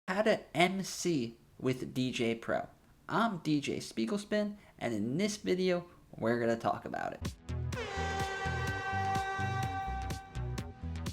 How to MC with DJ Pro. I'm DJ Spiegel, and in this video, we're going to talk about it. The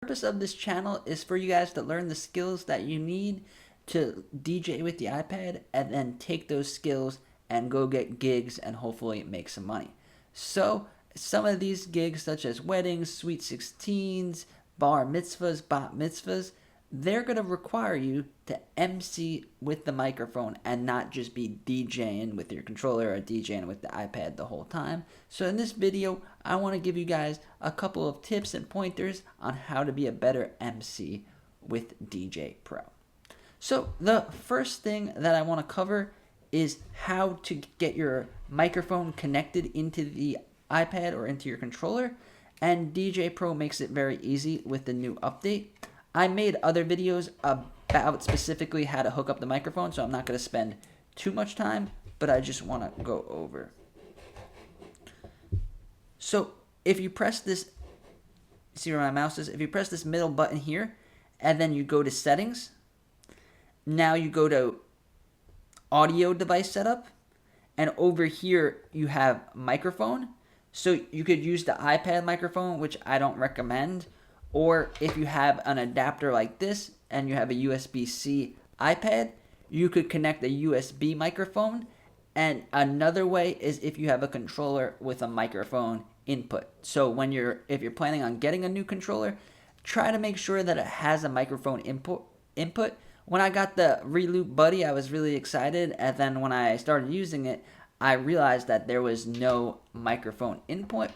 purpose of this channel is for you guys to learn the skills that you need to DJ with the iPad and then take those skills and go get gigs and hopefully make some money. So some of these gigs, such as weddings, sweet 16s, bar mitzvahs, bat mitzvahs, they're going to require you to MC with the microphone and not just be DJing with your controller or DJing with the iPad the whole time. So in this video, I want to give you guys a couple of tips and pointers on how to be a better MC with DJ Pro. So the first thing that I want to cover is how to get your microphone connected into the iPad or into your controller, and DJ Pro makes it very easy with the new update. I made other videos about specifically how to hook up the microphone, so I'm not going to spend too much time, but I just want to go over. So if you press this, see where my mouse is? If you press this middle button here, and then you go to settings, now you go to audio device setup, and over here you have microphone. So you could use the iPad microphone, which I don't recommend. Or if you have an adapter like this and you have a USB-C iPad, you could connect a USB microphone. And another way is if you have a controller with a microphone input. So if you're planning on getting a new controller, try to make sure that it has a microphone input. When I got the Reloop Buddy, I was really excited, and then when I started using it, I realized that there was no microphone input.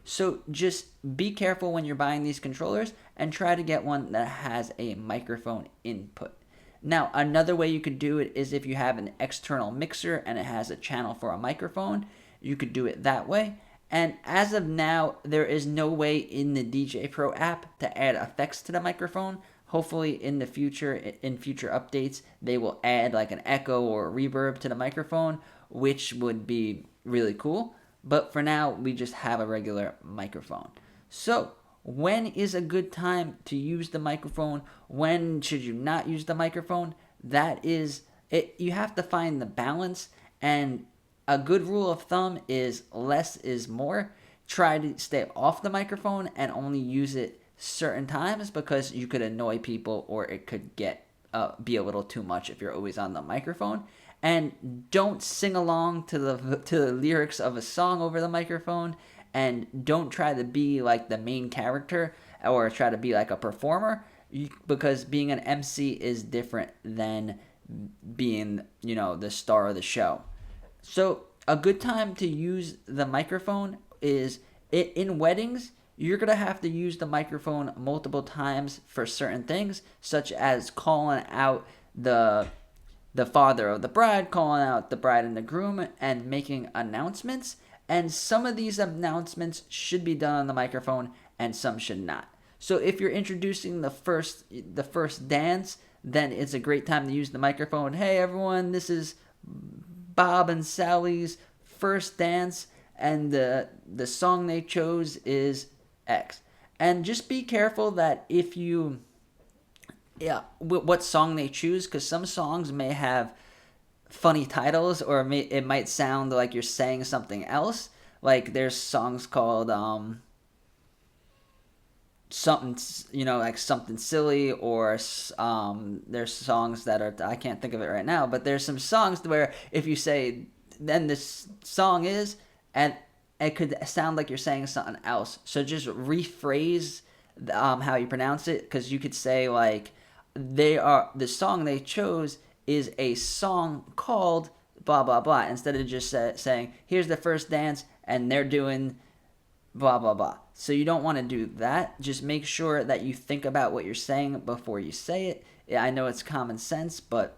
So just be careful when you're buying these controllers and try to get one that has a microphone input. Now, another way you could do it is if you have an external mixer and it has a channel for a microphone, you could do it that way. And as of now, there is no way in the DJ Pro app to add effects to the microphone. Hopefully in the future, in future updates, they will add like an echo or a reverb to the microphone, which would be really cool. But for now, we just have a regular microphone. So when is a good time to use the microphone? When should you not use the microphone? That is it. You have to find the balance, and a good rule of thumb is less is more. Try to stay off the microphone and only use it certain times, because you could annoy people or it could be a little too much if you're always on the microphone. And don't sing along to the lyrics of a song over the microphone, and don't try to be like the main character or try to be like a performer, because being an MC is different than being, the star of the show. So a good time to use the microphone is in weddings. You're going to have to use the microphone multiple times for certain things, such as calling out the father of the bride, calling out the bride and the groom, and making announcements. And some of these announcements should be done on the microphone and some should not. So if you're introducing the first dance, then it's a great time to use the microphone. Hey everyone, this is Bob and Sally's first dance, and the song they chose is X. And just be careful that what song they choose, because some songs may have funny titles, or it might sound like you're saying something else. Like there's songs called something, like something silly, or there's songs that are, I can't think of it right now, but there's some songs where if you say then this song is, and it could sound like you're saying something else. So just rephrase how you pronounce it, because you could say like the song they chose is a song called blah blah blah, instead of just saying here's the first dance and they're doing blah blah blah. So you don't want to do that. Just make sure that you think about what you're saying before you say it. I know it's common sense, but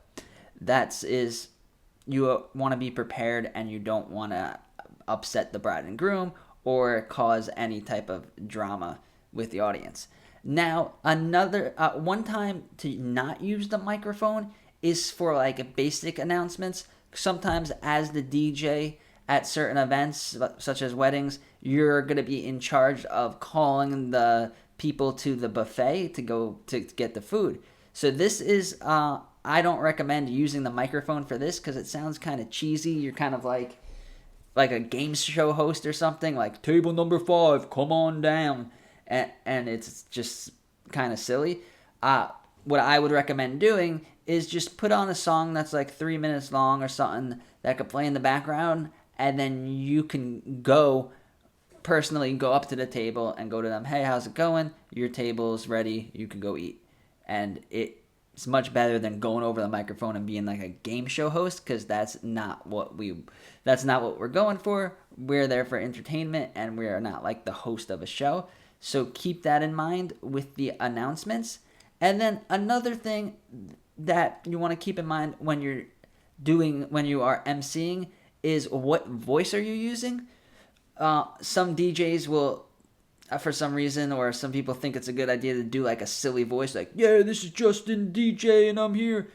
you want to be prepared, and you don't want to upset the bride and groom or cause any type of drama with the audience. Now, another one time to not use the microphone is for like basic announcements. Sometimes as the DJ at certain events, such as weddings, you're going to be in charge of calling the people to the buffet to go to get the food. So this is, I don't recommend using the microphone for this because it sounds kind of cheesy. You're kind of like a game show host or something, like table number 5, come on down. And it's just kind of silly. What I would recommend doing is just put on a song that's like 3 minutes long or something that could play in the background, and then you can personally go up to the table and go to them, hey, how's it going? Your table's ready. You can go eat. And it's much better than going over the microphone and being like a game show host, because that's not what we're going for. We're there for entertainment, and we're not like the host of a show. So keep that in mind with the announcements. And then another thing that you want to keep in mind when you are MCing is what voice are you using. Some DJs will, for some reason, or some people think it's a good idea to do like a silly voice, like, yeah, this is Justin DJ and I'm here.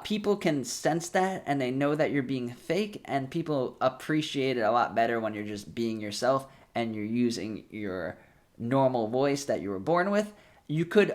People can sense that, and they know that you're being fake, and people appreciate it a lot better when you're just being yourself and you're using your normal voice that you were born with. You could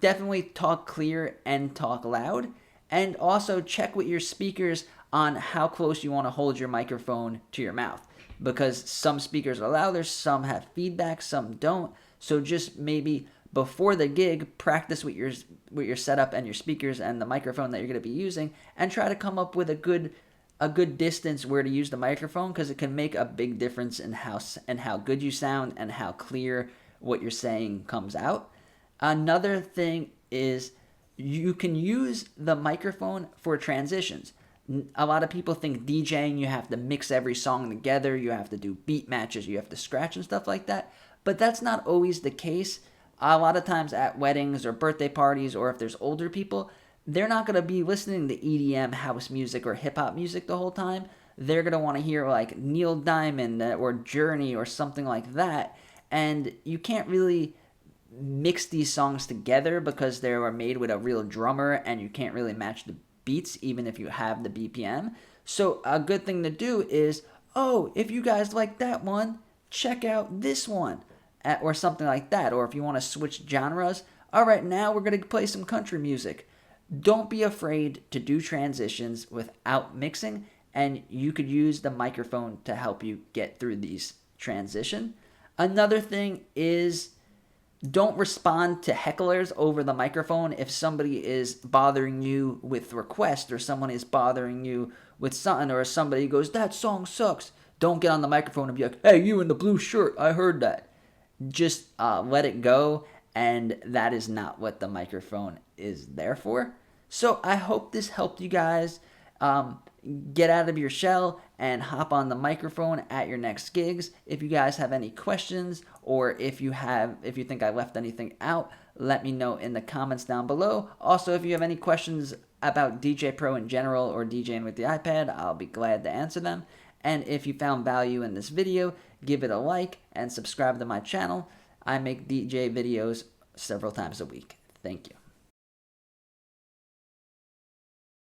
definitely talk clear and talk loud, and also check with your speakers on how close you want to hold your microphone to your mouth, because some speakers are louder, some have feedback, some don't. So just maybe before the gig, practice with your setup and your speakers and the microphone that you're going to be using, and try to come up with a good distance where to use the microphone, because it can make a big difference in how good you sound and how clear what you're saying comes out. Another thing is you can use the microphone for transitions. A lot of people think DJing, you have to mix every song together, you have to do beat matches, you have to scratch and stuff like that. But that's not always the case. A lot of times at weddings or birthday parties, or if there's older people, they're not going to be listening to EDM, house music, or hip-hop music the whole time. They're going to want to hear like Neil Diamond or Journey or something like that. And you can't really mix these songs together because they were made with a real drummer, and you can't really match the beats even if you have the BPM. So a good thing to do is, if you guys like that one, check out this one, or something like that. Or if you want to switch genres, all right, now we're going to play some country music. Don't be afraid to do transitions without mixing, and you could use the microphone to help you get through these transitions. Another thing is, don't respond to hecklers over the microphone. If somebody is bothering you with requests, or someone is bothering you with something, or somebody goes, that song sucks, don't get on the microphone and be like, hey, you in the blue shirt, I heard that. Just let it go, and that is not what the microphone is there for. So I hope this helped you guys get out of your shell and hop on the microphone at your next gigs. If you guys have any questions, or if you think I left anything out, let me know in the comments down below. Also, if you have any questions about DJ Pro in general or DJing with the iPad, I'll be glad to answer them. And if you found value in this video, give it a like and subscribe to my channel. I make DJ videos several times a week. Thank you.